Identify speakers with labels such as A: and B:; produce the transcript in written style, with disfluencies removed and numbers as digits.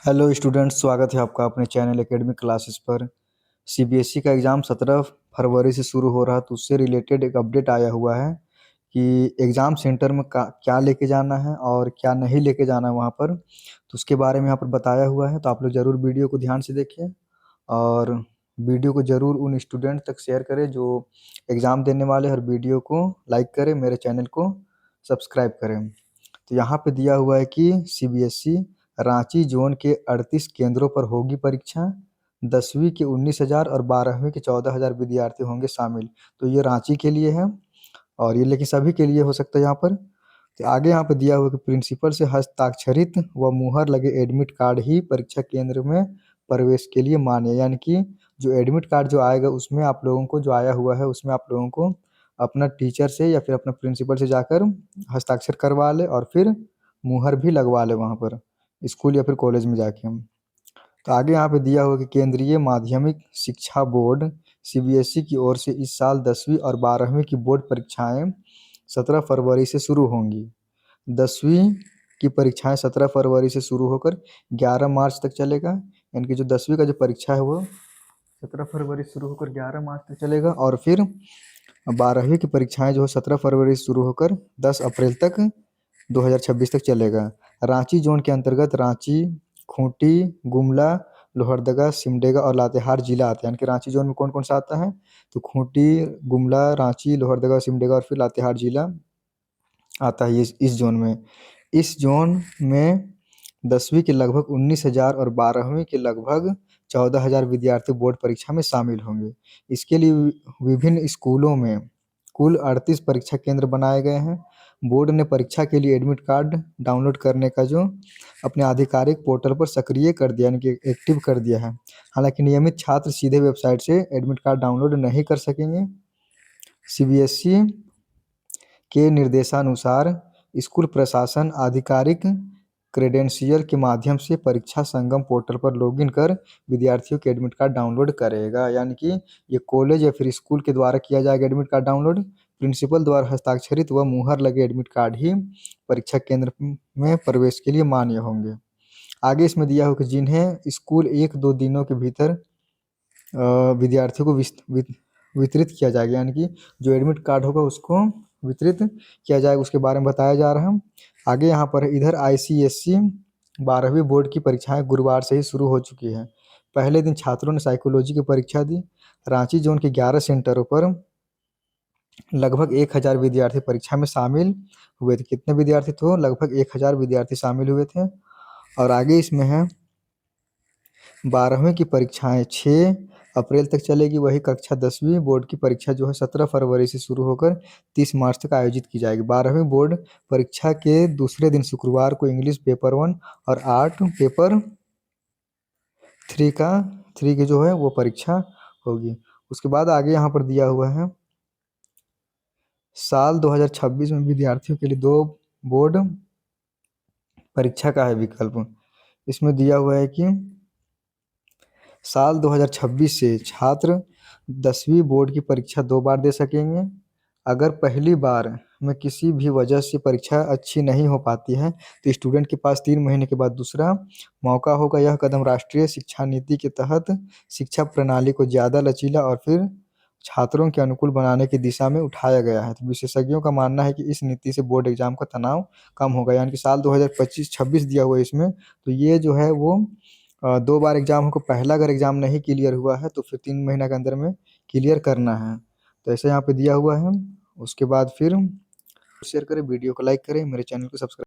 A: Hello students, स्वागत है आपका अपने चैनल एकेडमिक क्लासेस पर। सीबीएसई का एग्ज़ाम 17 फरवरी से शुरू हो रहा, तो उससे रिलेटेड एक अपडेट आया हुआ है कि एग्ज़ाम सेंटर में क्या लेके जाना है और क्या नहीं लेके जाना है वहाँ पर। तो उसके बारे में यहाँ पर बताया हुआ है, तो आप लोग ज़रूर वीडियो को ध्यान से देखिए और वीडियो को ज़रूर उन स्टूडेंट तक शेयर करें जो एग्ज़ाम देने वाले हैं, और वीडियो को लाइक करें, मेरे चैनल को सब्सक्राइब करें। तो यहाँ पे दिया हुआ है कि सीबीएसई रांची जोन के 38 केंद्रों पर होगी परीक्षा। 10वीं के 19,000 और 12वीं के 14,000 विद्यार्थी होंगे शामिल। तो ये रांची के लिए है और ये लेकिन सभी के लिए हो सकता है यहाँ पर। तो आगे यहाँ पे दिया हुआ है कि प्रिंसिपल से हस्ताक्षरित व मुहर लगे एडमिट कार्ड ही परीक्षा केंद्र में प्रवेश के लिए मान्य। यानी कि जो एडमिट कार्ड जो आएगा उसमें आप लोगों को, जो आया हुआ है उसमें आप लोगों को अपना टीचर से या फिर अपना प्रिंसिपल से जाकर हस्ताक्षर करवा ले और फिर मुहर भी लगवा ले वहाँ पर स्कूल या फिर कॉलेज में जाके। तो आगे यहाँ पे दिया हुआ कि केंद्रीय माध्यमिक शिक्षा बोर्ड सीबीएसई की ओर से इस साल 10वीं और 12वीं की बोर्ड परीक्षाएं 17 फरवरी से शुरू होंगी। 10वीं की परीक्षाएं 17 फरवरी से शुरू होकर 11 मार्च तक चलेगा। यानी कि जो 10वीं का जो परीक्षा है वो 17 फरवरी से शुरू होकर 11 मार्च तक चलेगा, और फिर 12वीं की परीक्षाएं जो है 17 फरवरी से शुरू होकर 10 अप्रैल तक 2026 तक चलेगा। रांची जोन के अंतर्गत रांची, खूंटी, गुमला, लोहरदगा, सिमडेगा और लातेहार जिला आते हैं। यानी कि रांची जोन में कौन कौन सा आता है, तो खूंटी, गुमला, रांची, लोहरदगा, सिमडेगा और फिर लातेहार जिला आता है इस जोन में। इस जोन में 10वीं के लगभग 19,000 और 12वीं के लगभग 14,000 विद्यार्थी बोर्ड परीक्षा में शामिल होंगे। इसके लिए विभिन्न स्कूलों में कुल 38 परीक्षा केंद्र बनाए गए हैं। बोर्ड ने परीक्षा के लिए एडमिट कार्ड डाउनलोड करने का जो अपने आधिकारिक पोर्टल पर सक्रिय कर दिया, यानी कि एक्टिव कर दिया है। हालांकि नियमित छात्र सीधे वेबसाइट से एडमिट कार्ड डाउनलोड नहीं कर सकेंगे। सीबीएसई के निर्देशानुसार स्कूल प्रशासन आधिकारिक क्रेडेंशियल के माध्यम से परीक्षा संगम पोर्टल पर लॉगिन कर विद्यार्थियों के एडमिट कार्ड डाउनलोड करेगा। यानी कि ये कॉलेज या फिर स्कूल के द्वारा किया जाएगा एडमिट कार्ड डाउनलोड। प्रिंसिपल द्वारा हस्ताक्षरित व मुहर लगे एडमिट कार्ड ही परीक्षा केंद्र में प्रवेश के लिए मान्य होंगे। आगे इसमें दिया हो कि जिन्हें स्कूल 1-2 दिनों के भीतर विद्यार्थियों को वितरित किया जाएगा, यानी कि जो एडमिट कार्ड होगा उसको वितरित किया जाएगा, उसके बारे में बताया जा रहा है। आगे यहाँ पर इधर आईसीएसई 12वीं बोर्ड की परीक्षाएं गुरुवार से ही शुरू हो चुकी है। पहले दिन छात्रों ने साइकोलॉजी की परीक्षा दी। रांची जोन के 11 सेंटरों पर लगभग 1,000 विद्यार्थी परीक्षा में शामिल हुए थे। कितने विद्यार्थी थे? लगभग 1,000 विद्यार्थी शामिल हुए थे। और आगे इसमें है 12वीं की परीक्षाएं 6 अप्रैल तक चलेगी। वही कक्षा 10वीं बोर्ड की परीक्षा जो है 17 फरवरी से शुरू होकर 30 मार्च तक आयोजित की जाएगी। 12वीं बोर्ड परीक्षा के दूसरे दिन शुक्रवार को इंग्लिश पेपर 1 और आर्ट पेपर 3 की जो है वो परीक्षा होगी। उसके बाद आगे यहाँ पर दिया हुआ है साल 2026 में विद्यार्थियों के लिए 2 बोर्ड परीक्षा का है विकल्प। इसमें दिया हुआ है कि साल 2026 से छात्र 10वीं बोर्ड की परीक्षा 2 बार दे सकेंगे। अगर पहली बार में किसी भी वजह से परीक्षा अच्छी नहीं हो पाती है तो स्टूडेंट के पास 3 महीने के बाद दूसरा मौका होगा। यह कदम राष्ट्रीय शिक्षा नीति के तहत शिक्षा प्रणाली को ज़्यादा लचीला और फिर छात्रों के अनुकूल बनाने की दिशा में उठाया गया है। तो विशेषज्ञों का मानना है कि इस नीति से बोर्ड एग्जाम का तनाव कम होगा। यानी कि साल 2025-26 दिया हुआ है इसमें, तो ये जो है वो 2 बार एग्जाम हो। पहला अगर एग्जाम नहीं क्लियर हुआ है तो फिर 3 महीना के अंदर में क्लियर करना है। तो ऐसे यहाँ पे दिया हुआ है। उसके बाद फिर शेयर करें, वीडियो को लाइक करें, मेरे चैनल को सब्सक्राइब